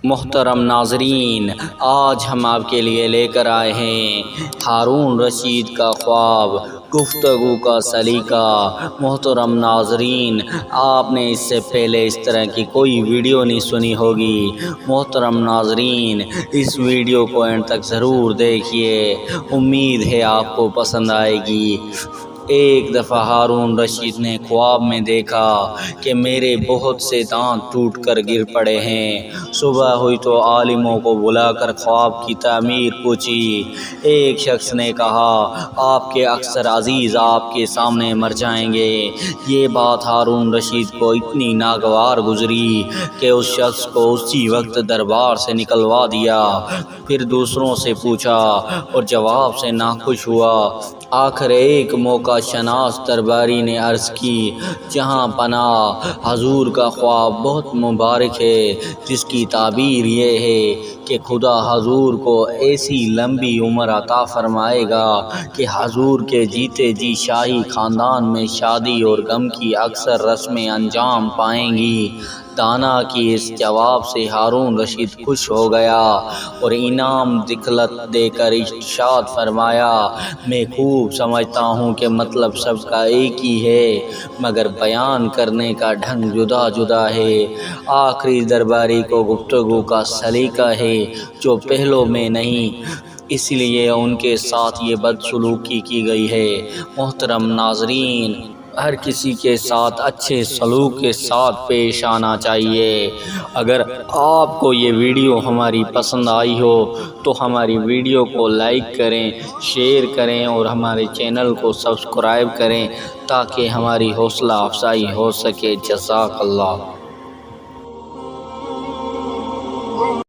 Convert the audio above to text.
محترم ناظرین، آج ہم آپ کے لیے لے کر آئے ہیں ہارون رشید کا خواب، گفتگو کا سلیقہ۔ محترم ناظرین، آپ نے اس سے پہلے اس طرح کی کوئی ویڈیو نہیں سنی ہوگی۔ محترم ناظرین، اس ویڈیو کو اینڈ تک ضرور دیکھیے، امید ہے آپ کو پسند آئے گی۔ ایک دفعہ ہارون رشید نے خواب میں دیکھا کہ میرے بہت سے دانت ٹوٹ کر گر پڑے ہیں۔ صبح ہوئی تو عالموں کو بلا کر خواب کی تعبیر پوچھی۔ ایک شخص نے کہا، آپ کے اکثر عزیز آپ کے سامنے مر جائیں گے۔ یہ بات ہارون رشید کو اتنی ناگوار گزری کہ اس شخص کو اسی وقت دربار سے نکلوا دیا۔ پھر دوسروں سے پوچھا اور جواب سے ناخوش ہوا۔ آخر ایک موقع شناس درباری نے عرض کی، جہاں پناہ، حضور کا خواب بہت مبارک ہے، جس کی تعبیر یہ ہے کہ خدا حضور کو ایسی لمبی عمر عطا فرمائے گا کہ حضور کے جیتے جی شاہی خاندان میں شادی اور غم کی اکثر رسمیں انجام پائیں گی۔ دانا کی اس جواب سے ہارون رشید خوش ہو گیا اور انعام دخلت دے کر ارشاد فرمایا، میں خوب سمجھتا ہوں کہ مطلب سب کا ایک ہی ہے، مگر بیان کرنے کا ڈھنگ جدا جدا ہے۔ آخری درباری کو گفتگو کا سلیقہ ہے جو پہلوں میں نہیں، اس لیے ان کے ساتھ یہ بدسلوکی کی گئی ہے۔ محترم ناظرین، ہر کسی کے ساتھ اچھے سلوک کے ساتھ پیش آنا چاہیے۔ اگر آپ کو یہ ویڈیو ہماری پسند آئی ہو تو ہماری ویڈیو کو لائک کریں، شیئر کریں اور ہمارے چینل کو سبسکرائب کریں تاکہ ہماری حوصلہ افزائی ہو سکے۔ جزاک اللہ۔